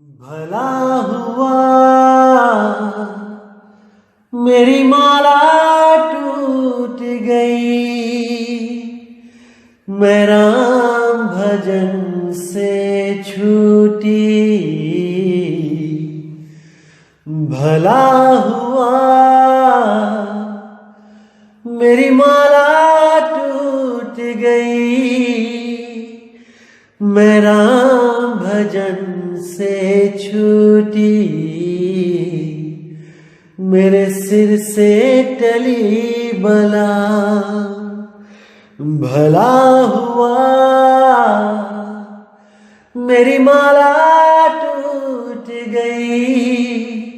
भला हुआ मेरी माला टूट गई, मैं राम भजन से छूटी। भला हुआ मेरी माला टूट गई, मैं राम भजन से छूटी। मेरे सिर से टली बला, भला हुआ मेरी माला टूट गई,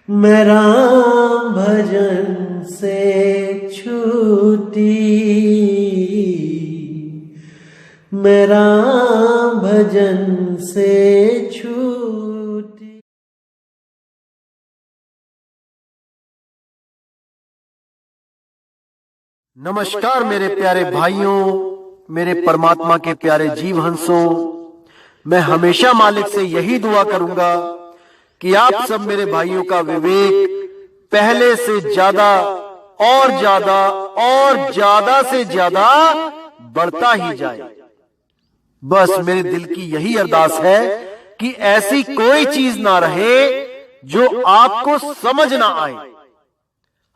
मैं राम भजन से छूटी। मैं राम भजन से छूटी। नमस्कार मेरे प्यारे भाइयों, मेरे परमात्मा के प्यारे जीव हंसों। मैं हमेशा मालिक से यही दुआ करूंगा कि आप सब मेरे भाइयों का विवेक पहले से ज्यादा और ज्यादा और ज्यादा से ज्यादा बढ़ता ही जाए। बस मेरे दिल की यही अरदास है कि ऐसी कोई चीज ना रहे जो आपको समझ ना आए।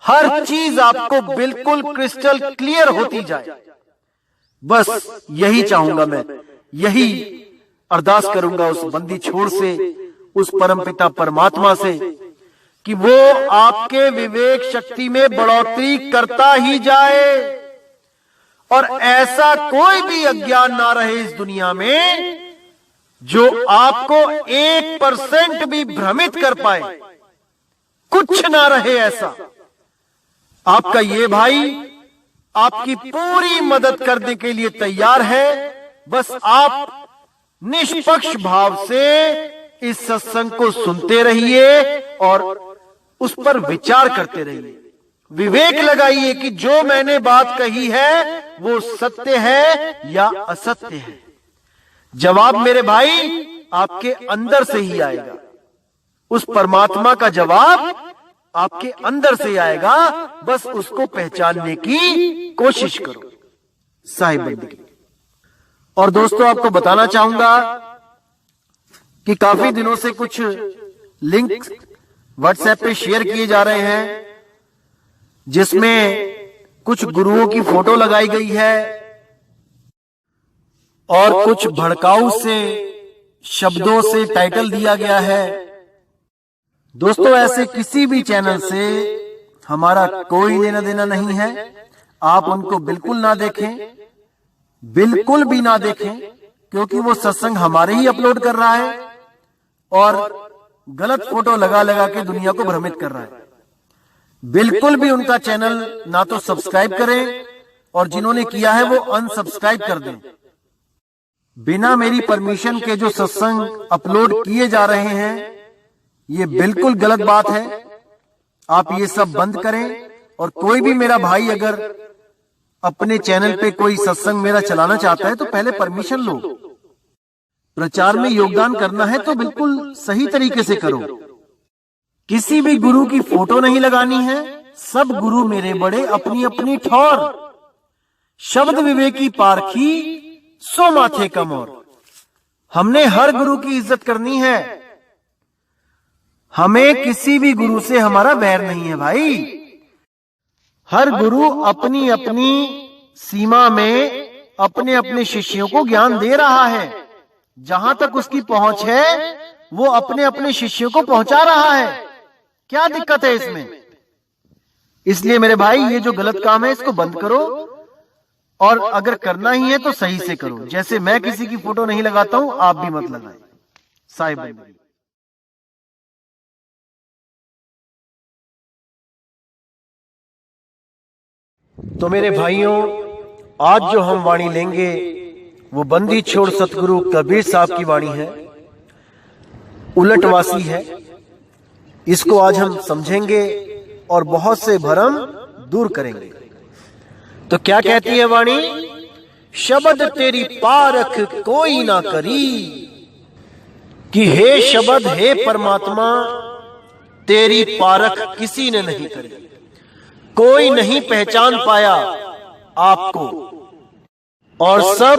हर चीज आपको बिल्कुल क्रिस्टल क्लियर होती जाए। बस यही चाहूंगा मैं, यही अरदास करूंगा उस बंदी छोड़ से, उस परमपिता परमात्मा से कि वो आपके विवेक शक्ति में बढ़ोतरी करता ही जाए और ऐसा कोई भी अज्ञान ना रहे इस दुनिया में जो आपको 1% भी भ्रमित कर पाए। कुछ ना रहे ऐसा। आपका ये भाई आपकी पूरी मदद करने के लिए तैयार है। बस आप निष्पक्ष भाव से इस सत्संग को सुनते रहिए और उस पर विचार करते रहिए। विवेक लगाइए कि जो मैंने बात कही है वो सत्य है या असत्य है। जवाब मेरे भाई आपके अंदर से ही आएगा। उस परमात्मा का जवाब आपके अंदर से आएगा। बस उसको पहचानने की कोशिश करो। साहिब बंदगी। और दोस्तों, आपको बताना चाहूंगा कि काफी दिनों से कुछ लिंक व्हाट्सएप पे शेयर किए जा रहे हैं जिसमें कुछ गुरुओं की फोटो लगाई गई है और कुछ भड़काऊ से शब्दों से टाइटल दिया गया है। दोस्तों, ऐसे किसी भी चैनल से हमारा कोई लेना देना नहीं है। आप उनको बिल्कुल ना देखें, बिल्कुल भी ना देखें, क्योंकि वो सत्संग हमारे ही अपलोड कर रहा है और गलत फोटो लगा लगा के दुनिया को भ्रमित कर रहा है। बिल्कुल भी उनका चैनल ना तो सब्सक्राइब करें और जिन्होंने किया है वो अनसब्सक्राइब कर दें। बिना मेरी परमिशन के जो सत्संग अपलोड किए जा रहे हैं ये बिल्कुल गलत बात है। आप ये सब बंद करें। और कोई भी मेरा भाई अगर अपने चैनल पे कोई सत्संग मेरा चलाना चाहता है तो पहले परमिशन लो। प्रचार में योगदान करना है तो बिल्कुल सही तरीके से करो। किसी भी गुरु की फोटो नहीं लगानी है। सब गुरु मेरे बड़े अपनी अपनी ठौर, शब्द विवेकी पारखी सो माथे कमोर। हमने हर गुरु की इज्जत करनी है। हमें किसी भी गुरु से हमारा वैर नहीं है भाई। हर गुरु अपनी अपनी सीमा में अपने अपने शिष्यों को ज्ञान दे रहा है। जहां तक उसकी पहुंच है वो अपने अपने शिष्यों को पहुंचा रहा है। क्या दिक्कत है इसमें? इसलिए मेरे भाई ये जो गलत काम है इसको बंद करो और अगर करना ही है तो सही से करो। जैसे मैं किसी की फोटो नहीं लगाता हूं, आप भी मत लगाएं। साहिब भाई। तो मेरे भाइयों, आज जो हम वाणी लेंगे वो बंदी छोड़ सतगुरु कबीर साहब की वाणी है। उलटवासी है। इसको आज हम समझेंगे और बहुत से भ्रम दूर करेंगे। तो क्या कहती है वाणी? शब्द तेरी पारख कोई ना करी, कि हे शब्द, हे परमात्मा, तेरी पारख किसी ने नहीं करी, कोई नहीं पहचान पाया आपको, और सब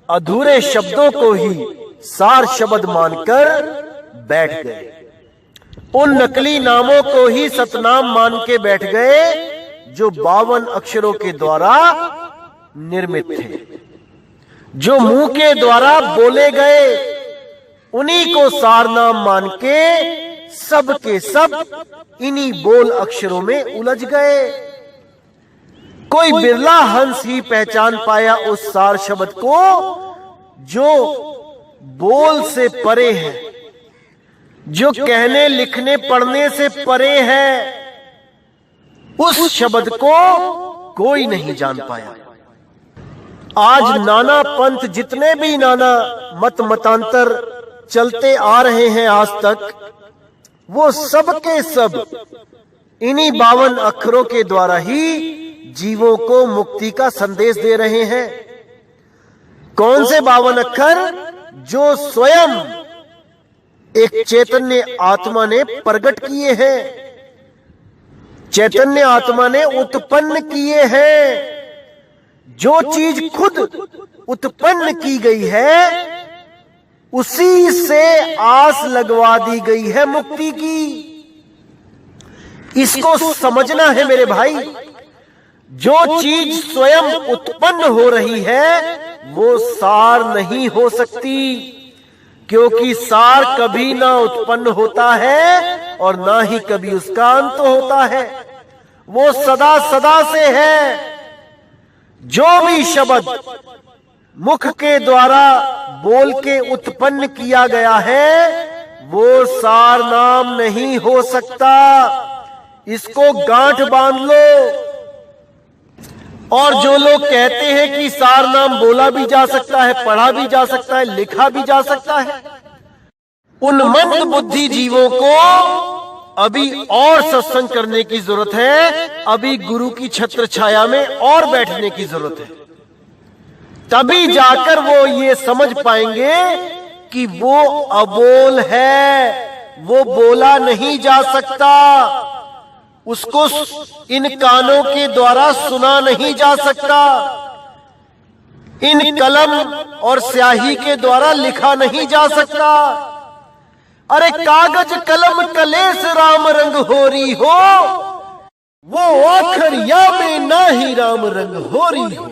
अधूरे शब्दों को ही सार शब्द मानकर बैठ गए। उन नकली नामों को ही सतनाम मान के बैठ गए जो 52 अक्षरों के द्वारा निर्मित थे, जो मुंह के द्वारा बोले गए, उन्हीं को सार नाम मान के सब के सब इन्हीं बोल अक्षरों में उलझ गए। कोई बिरला हंस ही पहचान पाया उस सार शब्द को जो बोल से परे है, जो कहने लिखने पढ़ने से परे है। उस शब्द को कोई नहीं जान पाया। आज नाना पंथ, जितने भी नाना मत मतांतर चलते आ रहे हैं आज तक, वो सब के सब इन्हीं 52 अक्षरों के द्वारा ही जीवों को मुक्ति का संदेश दे रहे हैं। कौन से 52 अक्षर? जो स्वयं एक चैतन्य आत्मा ने प्रकट किए हैं, चैतन्य आत्मा ने उत्पन्न किए हैं। जो चीज खुद उत्पन्न की गई है, उसी से आस लगवा दी गई है मुक्ति की। इसको समझना है मेरे भाई। जो चीज स्वयं उत्पन्न हो रही है वो सार नहीं हो सकती, क्योंकि सार कभी ना उत्पन्न होता है और ना ही कभी उसका अंत होता है। वो सदा सदा से है। जो भी शब्द मुख के द्वारा बोल के उत्पन्न किया गया है वो सार नाम नहीं हो सकता। इसको गांठ बांध लो। और जो लोग कहते हैं कि सार नाम बोला भी जा सकता है, पढ़ा भी जा सकता है, लिखा भी जा सकता है, उन मंद बुद्धि जीवों को अभी और सत्संग करने की जरूरत है। अभी गुरु की छत्र छाया में और बैठने की जरूरत है। तभी जाकर वो ये समझ पाएंगे कि वो अबोल है, वो बोला नहीं जा सकता, उसको इन कानों के द्वारा सुना नहीं जा सकता, इन कलम और स्याही के द्वारा लिखा नहीं जा सकता। अरे कागज कलम कलेस राम रंग होरी हो, वो आखरिया में ना ही राम रंग होरी हो।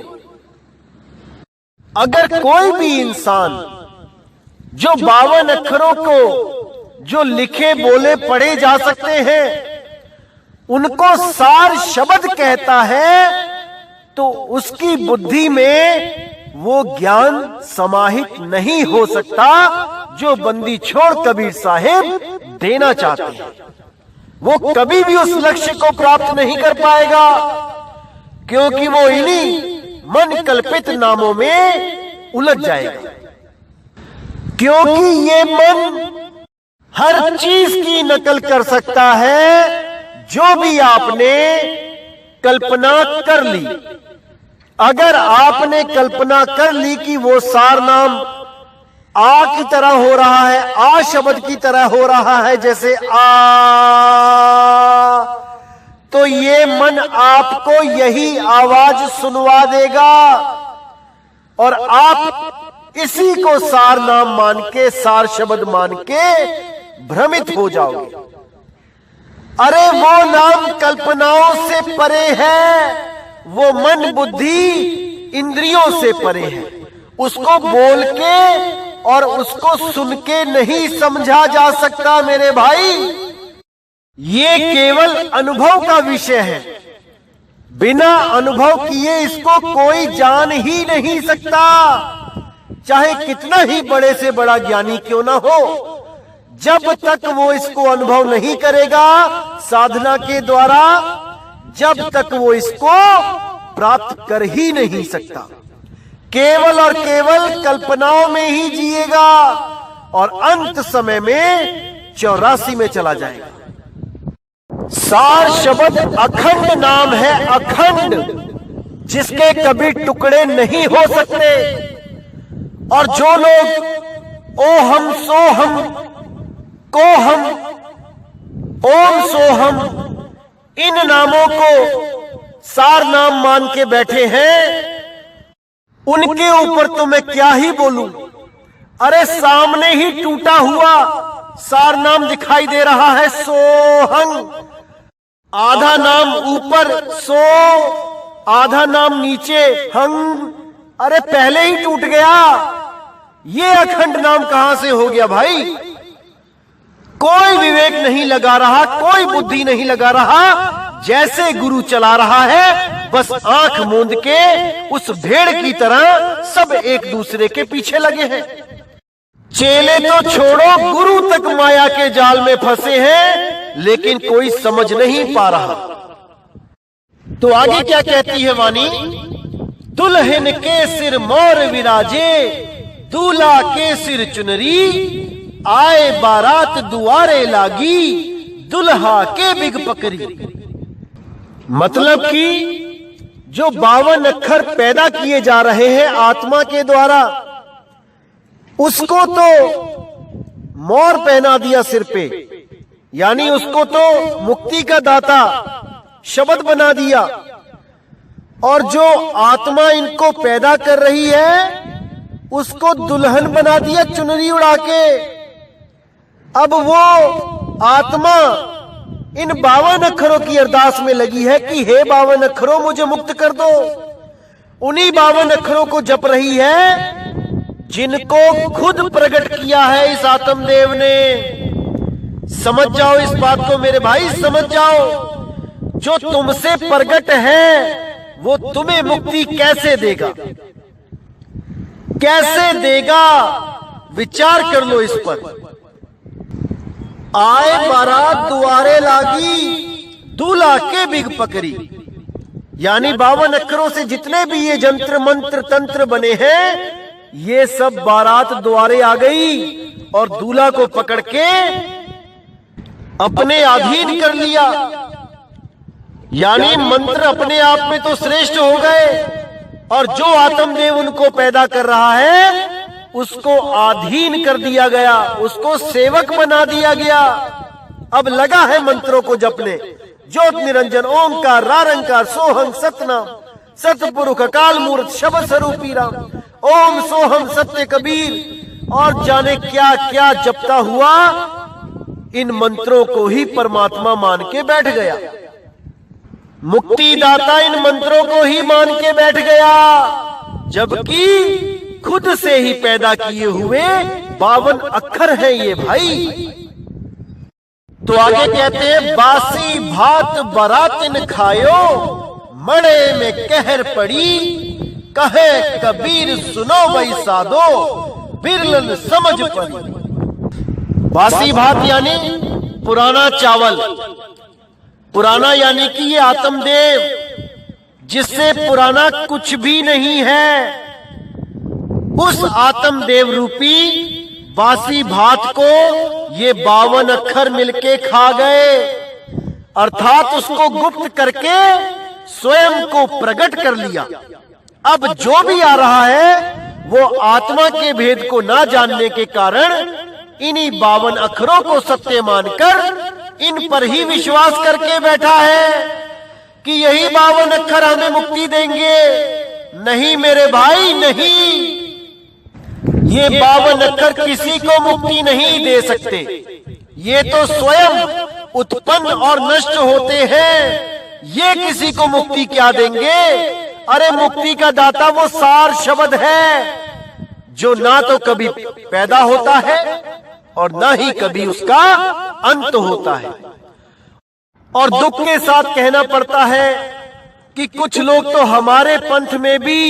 अगर कोई भी इंसान जो 52 अक्षरों को जो लिखे बोले पढ़े जा सकते हैं उनको सार शब्द कहता है, तो उसकी बुद्धि में वो ज्ञान समाहित नहीं हो सकता जो बंदी छोड़ कबीर साहेब देना चाहते हैं। वो कभी भी उस लक्ष्य को प्राप्त नहीं कर पाएगा, क्योंकि वो इन्हीं मन कल्पित नामों में उलझ जाएगा। क्योंकि ये मन हर चीज की नकल कर सकता है जो भी आपने कल्पना कर ली। अगर आपने कल्पना कर ली कि वो सार नाम आ की तरह हो रहा है, आ शब्द की तरह हो रहा है, जैसे आ, तो ये मन आपको यही आवाज सुनवा देगा और आप इसी को सार नाम मान के, सार शब्द मान के भ्रमित हो जाओगे। अरे वो नाम कल्पनाओं से परे है, वो मन बुद्धि इंद्रियों से परे है। उसको बोल के और उसको सुन के नहीं समझा जा सकता मेरे भाई। ये केवल अनुभव का विषय है। बिना अनुभव किए इसको कोई जान ही नहीं सकता, चाहे कितना ही बड़े से बड़ा ज्ञानी क्यों ना हो। जब तक वो इसको अनुभव नहीं करेगा साधना के द्वारा, जब तक वो इसको प्राप्त कर ही नहीं सकता। केवल और केवल कल्पनाओं में ही जिएगा और अंत समय में 84 में चला जाएगा। सार शब्द अखंड नाम है, अखंड, जिसके कभी टुकड़े नहीं हो सकते। और जो लोग ओहम सोहम कोहम ओम सोहम, इन नामों को सार नाम मान के बैठे हैं, उनके ऊपर तो मैं क्या ही बोलूं। अरे सामने ही टूटा हुआ सार नाम दिखाई दे रहा है, सोहंग। आधा नाम ऊपर सो, आधा नाम नीचे हंग। अरे पहले ही टूट गया, ये अखंड नाम कहां से हो गया भाई? कोई विवेक नहीं लगा रहा, कोई बुद्धि नहीं लगा रहा, जैसे गुरु चला रहा है बस आंख मूंद के उस भेड़ की तरह सब एक दूसरे के पीछे लगे हैं। चेले तो छोड़ो, गुरु तक माया के जाल में फंसे हैं, लेकिन कोई समझ नहीं पा रहा। तो आगे क्या कहती है वाणी? दुल्हन के सिर मोर विराजे, दूल्हा के सिर चुनरी, आए बारात दुआरे लागी, दुल्हा के बिग पकड़ी। मतलब कि जो 52 अक्षर पैदा किए जा रहे हैं आत्मा के द्वारा, उसको तो मोर पहना दिया सिर पे, यानी उसको तो मुक्ति का दाता शब्द बना दिया। और जो आत्मा इनको पैदा कर रही है उसको दुल्हन बना दिया चुनरी उड़ा के। अब वो आत्मा इन 52 अक्षरों की अरदास में लगी है कि हे 52 अक्षरों मुझे मुक्त कर दो। उन्हीं 52 अक्षरों को जप रही है जिनको खुद प्रकट किया है इस आत्मदेव ने। समझ जाओ इस बात को मेरे भाई, समझ जाओ। जो तुमसे प्रकट है वो तुम्हें मुक्ति कैसे देगा, कैसे देगा? विचार कर लो इस पर। आए बारात दुआरे लागी, दूल्हा के बिग पकड़ी, यानी 52 अक्षरों से जितने भी ये जंत्र मंत्र तंत्र बने हैं, ये सब बारात द्वारे आ गई और दूल्हा को पकड़ के अपने अधीन कर लिया। यानी मंत्र अपने आप में तो श्रेष्ठ हो गए, और जो आत्मदेव उनको पैदा कर रहा है उसको अधीन कर दिया गया, उसको सेवक बना दिया गया। अब लगा है मंत्रों को जपने। ज्योत निरंजन ओंकार रारंकार सोहम सतनाम, सतपुरुष अकाल मूर्त शब्द स्वरूपी राम, ओम सोहम सत्य कबीर, और जाने क्या क्या जपता हुआ इन मंत्रों को ही परमात्मा मान के बैठ गया। मुक्तिदाता इन मंत्रों को ही मान के बैठ गया, जबकि खुद से ही पैदा किए हुए 52 अक्षर हैं ये भाई। तो आगे कहते हैं, बासी भात बरातिन खायो, मड़े में कहर पड़ी, कहे कबीर सुनो वही साधो, बिरलन समझ पड़ी। बासी भात यानी पुराना चावल, पुराना यानी कि ये आत्मदेव जिससे पुराना कुछ भी नहीं है, उस आत्मदेव रूपी बासी भात को ये 52 अक्षर मिलके खा गए, अर्थात उसको गुप्त करके स्वयं को प्रकट कर लिया। अब जो भी आ रहा है वो आत्मा के भेद को ना जानने के कारण इन्हीं 52 अक्षरों को सत्य मानकर इन पर ही विश्वास करके बैठा है कि यही 52 अक्षर हमें मुक्ति देंगे। नहीं मेरे भाई, नहीं, ये 52 अक्षर किसी को मुक्ति नहीं दे सकते। ये तो स्वयं उत्पन्न और नष्ट होते हैं, ये किसी को मुक्ति क्या देंगे? अरे मुक्ति का दाता वो सार शब्द है जो ना तो कभी पैदा होता है और ना ही कभी उसका अंत होता है। और दुख के साथ कहना पड़ता है कि कुछ लोग तो हमारे पंथ में भी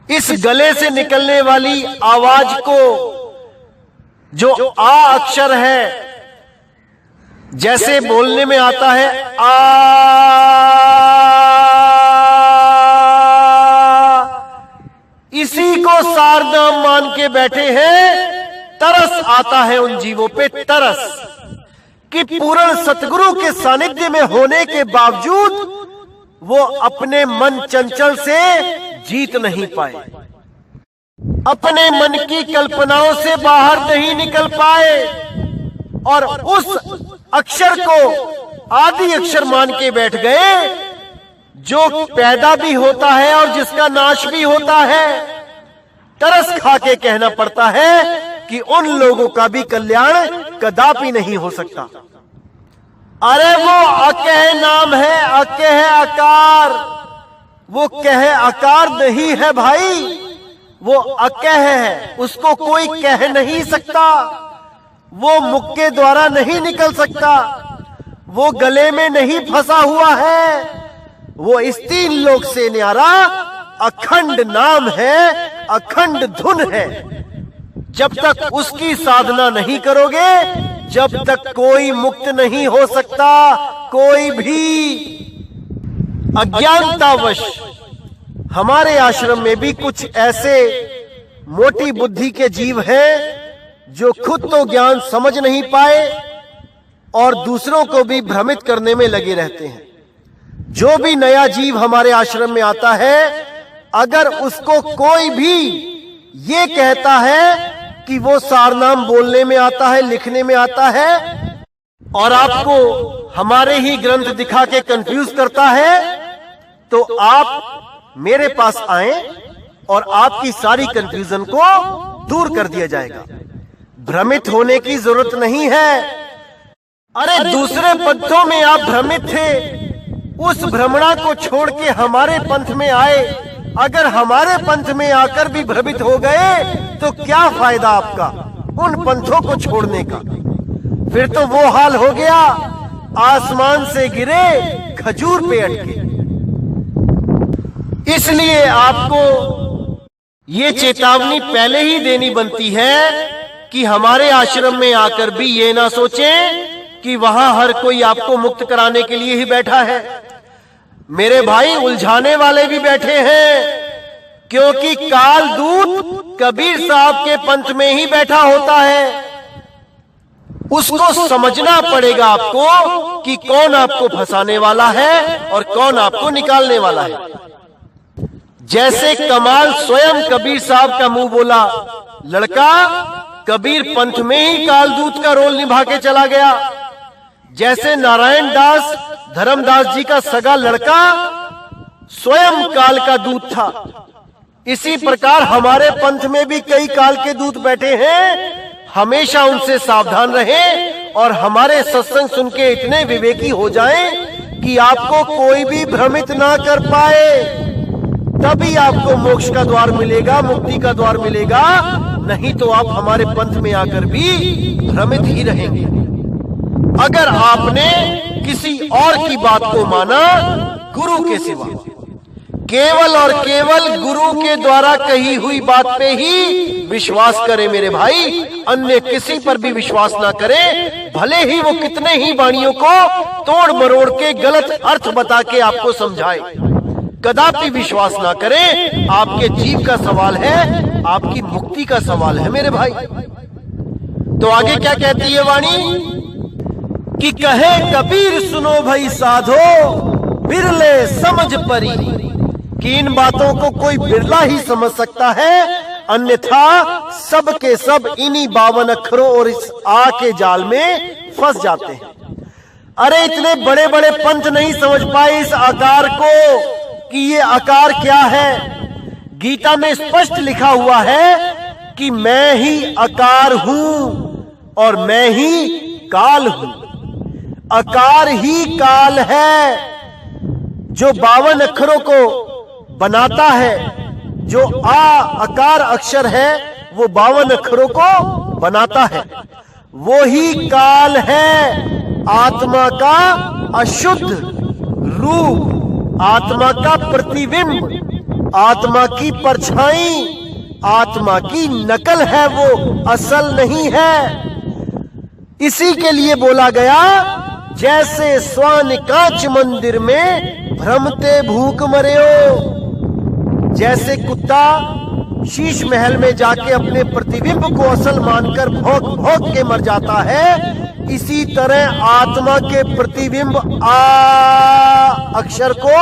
इस गले से निकलने वाली आवाज को, जो आ अक्षर है, जैसे बोलने में आता है आ, इसी को सार नाम मान के बैठे हैं। तरस आता है उन जीवों पे, तरस कि पूर्ण सतगुरु के सानिध्य में होने के बावजूद वो अपने मन चंचल से जीत नहीं पाए। अपने मन की कल्पनाओं से बाहर नहीं निकल पाए और उस अक्षर को आदि अक्षर मान के बैठ गए जो पैदा भी होता है और जिसका नाश भी होता है। तरस खा के कहना पड़ता है कि उन लोगों का भी कल्याण कदापि नहीं हो सकता। अरे वो अकह नाम है, अकह आकार, वो कह आकार नहीं है भाई, वो अकह है, उसको कोई कह नहीं सकता, वो मुख के द्वारा नहीं निकल सकता, वो गले में नहीं फंसा हुआ है, वो इस तीन लोक से न्यारा अखंड नाम है, अखंड धुन है। जब तक उसकी साधना नहीं करोगे, जब तक कोई मुक्त नहीं हो सकता। कोई भी अज्ञानतावश हमारे आश्रम में भी कुछ ऐसे मोटी बुद्धि के जीव हैं जो खुद तो ज्ञान समझ नहीं पाए और दूसरों को भी भ्रमित करने में लगे रहते हैं। जो भी नया जीव हमारे आश्रम में आता है, अगर उसको कोई भी ये कहता है कि वो सारनाम बोलने में आता है, लिखने में आता है और आपको हमारे ही ग्रंथ दिखा के कंफ्यूज करता है, तो आप मेरे पास आए और आपकी सारी कंफ्यूजन को दूर कर दिया जाएगा। भ्रमित होने की जरूरत नहीं है। अरे दूसरे पंथों में आप भ्रमित थे, उस भ्रमणा को छोड़ के हमारे पंथ में आए। अगर हमारे पंथ में आकर भी भ्रमित हो गए तो क्या फायदा आपका उन पंथों को छोड़ने का? फिर तो वो हाल हो गया, आसमान से गिरे खजूर पे अटके। इसलिए आपको ये चेतावनी पहले ही देनी बनती है कि हमारे आश्रम में आकर भी ये ना सोचें कि वहां हर कोई आपको मुक्त कराने के लिए ही बैठा है। मेरे भाई, उलझाने वाले भी बैठे हैं, क्योंकि काल दूत कबीर साहब के पंथ में ही बैठा होता है। उसको समझना पड़ेगा आपको कि कौन आपको फंसाने वाला है और कौन आपको निकालने वाला है। जैसे कमाल स्वयं कबीर साहब का मुंह बोला लड़का कबीर पंथ में ही कालदूत का रोल निभा के चला गया। जैसे नारायण दास धर्मदास जी का सगा लड़का स्वयं काल का दूत था, इसी प्रकार हमारे पंथ में भी कई काल के दूत बैठे हैं। हमेशा उनसे सावधान रहें और हमारे सत्संग सुन के इतने विवेकी हो जाएं कि आपको कोई भी भ्रमित ना कर पाए। तभी आपको मोक्ष का द्वार मिलेगा, मुक्ति का द्वार मिलेगा। नहीं तो आप हमारे पंथ में आकर भी भ्रमित ही रहेंगे। अगर आपने किसी और की बात को माना गुरु के सिवा, केवल और केवल गुरु के द्वारा कही हुई बात पे ही विश्वास करें मेरे भाई, अन्य किसी पर भी विश्वास ना करें। भले ही वो कितने ही वाणियों को तोड़ मरोड़ के गलत अर्थ बता के आपको समझाए, कदापि विश्वास ना करें। आपके जीव का सवाल है, आपकी मुक्ति का सवाल है मेरे भाई। तो आगे क्या कहती है वाणी कि कहे कबीर सुनो भाई साधो बिरले समझ परी, कि इन बातों को कोई बिरला ही समझ सकता है, अन्यथा सब के सब इन्हीं 52 अक्षरों और इस आ के जाल में फंस जाते हैं। अरे इतने बड़े बड़े पंथ नहीं समझ पाए इस आकार को कि ये आकार क्या है। गीता में स्पष्ट लिखा हुआ है कि मैं ही आकार हूं और मैं ही काल हूं। आकार ही काल है जो 52 अक्षरों को बनाता है। जो आकार अक्षर है वो 52 अक्षरों को बनाता है। वो ही काल है, आत्मा का अशुद्ध रूप, आत्मा का प्रतिबिंब, आत्मा की परछाई, आत्मा की नकल है, वो असल नहीं है। इसी के लिए बोला गया जैसे स्वान कांच मंदिर में भ्रमते भूख मरेओ। जैसे कुत्ता शीश महल में जाके अपने प्रतिबिंब को असल मानकर भौंक भौंक के मर जाता है, इसी तरह आत्मा के प्रतिबिंब आ अक्षर को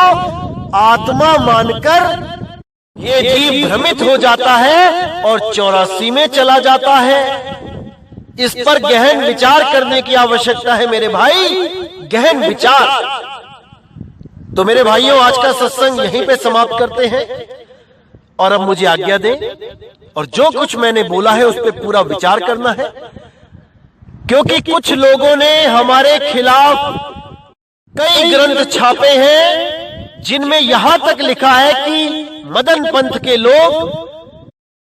आत्मा मानकर ये जीव भ्रमित हो जाता है और 84 में चला जाता है। इस पर गहन विचार करने की आवश्यकता है मेरे भाई, गहन विचार। तो मेरे भाइयों, आज का सत्संग यहीं पे समाप्त करते हैं और अब मुझे आज्ञा दें और जो कुछ मैंने बोला है उस पर पूरा विचार करना है, क्योंकि कुछ लोगों ने हमारे खिलाफ कई ग्रंथ छापे हैं जिनमें यहां तक लिखा है कि मदन पंथ के लोग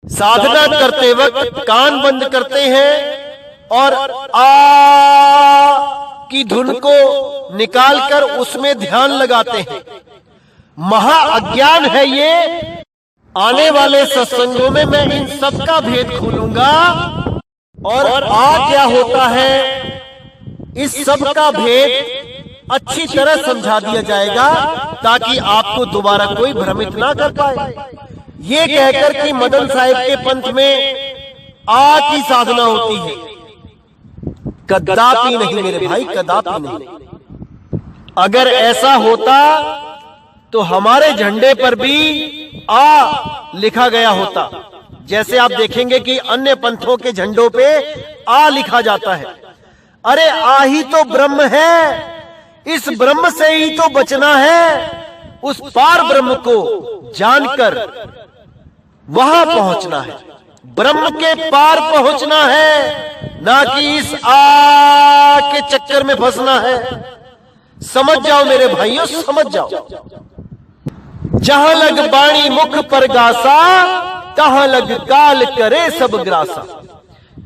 साधना करते वक्त कान बंद करते हैं और आ की धुन को निकालकर उसमें ध्यान लगाते हैं। महा अज्ञान है ये। आने वाले सत्संगों में मैं इन सब का भेद खोलूंगा और आ क्या होता है इस सब का भेद अच्छी तरह समझा दिया जाएगा, ताकि आपको दोबारा कोई भ्रमित ना कर पाए। ये कहकर कि मदन साहिब के पंथ में आ की साधना होती है, कदापि नहीं मेरे भाई, कदापि नहीं। अगर ऐसा होता तो हमारे झंडे पर भी आ लिखा गया होता। जैसे आप देखेंगे कि अन्य पंथों के झंडों पे आ लिखा जाता है। अरे आ ही तो ब्रह्म है, इस ब्रह्म से ही तो बचना है। उस पार ब्रह्म को जानकर वहां पहुंचना है, ब्रह्म के पार पहुंचना है, ना कि इस आ के चक्कर में फंसना है। समझ जाओ मेरे भाइयों, समझ जाओ। जहां लग बाणी मुख पर गासा, तहां लग काल करे सब ग्रासा।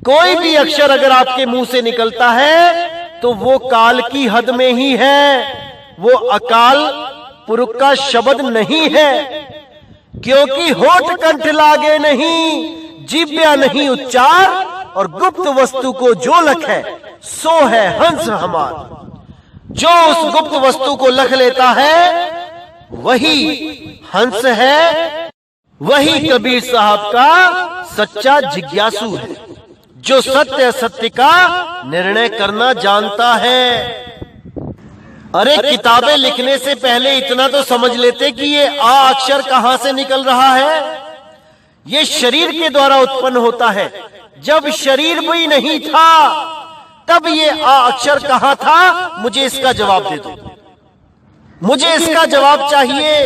कोई भी अक्षर अगर आपके मुंह से निकलता है तो वो काल की हद में ही है, वो अकाल पुरुष का शब्द नहीं है, क्योंकि होठ कंठ लागे नहीं, जिब्या नहीं उच्चार, और गुप्त वस्तु को जो लखे सो है हंस हमार। जो उस गुप्त वस्तु को लख लेता है वही हंस है, वही कबीर साहब का सच्चा जिज्ञासु है, जो सत्य असत्य का निर्णय करना जानता है। अरे किताबें लिखने से पहले इतना तो समझ लेते कि ये आ अक्षर कहां से निकल रहा है। ये शरीर के द्वारा उत्पन्न होता है। जब शरीर भी नहीं था तब ये आ अक्षर कहां था, मुझे इसका जवाब दे दो, मुझे इसका जवाब चाहिए।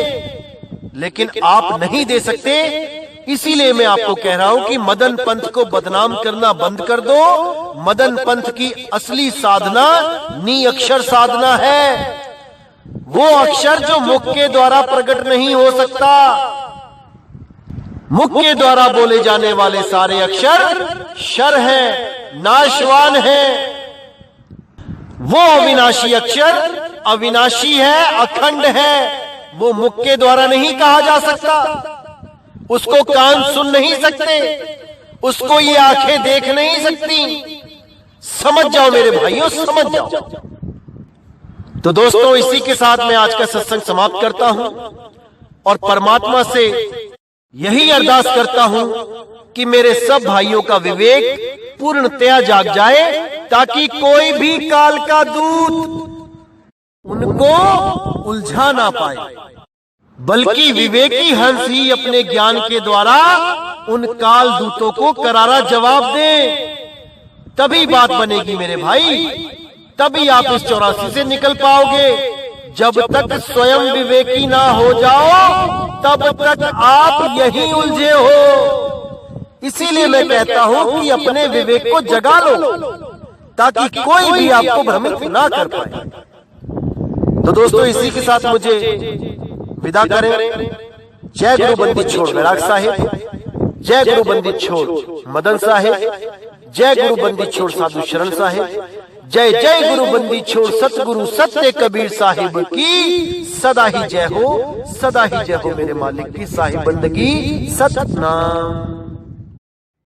लेकिन आप नहीं दे सकते, इसीलिए मैं आपको कह रहा हूं कि मदन पंथ को बदनाम करना बंद कर दो। मदन पंथ की असली साधना नी अक्षर साधना है, वो अक्षर जो मुख के द्वारा प्रकट नहीं हो सकता। मुख के द्वारा बोले जाने वाले सारे अक्षर शर है, नाशवान है। वो अविनाशी अक्षर अविनाशी है, अखंड है, वो मुख के द्वारा नहीं कहा जा सकता। उसको कान सुन नहीं सकते, उसको ये आंखें देख नहीं सकती। समझ जाओ मेरे भाइयों, समझ जाओ। तो दोस्तों, इसी के साथ मैं आज का सत्संग समाप्त करता हूं और परमात्मा से यही अरदास करता हूं कि मेरे सब भाइयों का विवेक पूर्णतया जाग जाए, ताकि कोई भी काल का दूत उनको उलझा ना पाए, बल्कि विवेकी हंस ही अपने ज्ञान के द्वारा उन काल दूतों को करारा जवाब दे। तभी बात बनेगी मेरे भाई, तभी आप इस 84 से निकल पाओगे। जब तक स्वयं विवेकी ना हो जाओ तब तक आप यही उलझे हो। इसीलिए मैं कहता हूं कि अपने विवेक को जगा लो, ताकि कोई भी आपको भ्रमित ना कर पाए। तो दोस्तों, इसी के साथ मुझे विदा करें। जय गुरु बंदी छोड़ वैराग साहिब, जय गुरु बंदी छोड़ मदन साहिब, जय गुरु बंदी छोड़ साधु शरण साहिब, जय जय गुरु बंदी छोड़ सतगुरु सत्य कबीर साहिब की सदा ही जय हो, सदा ही जय हो मेरे मालिक की साहिब बंदगी सतनाम।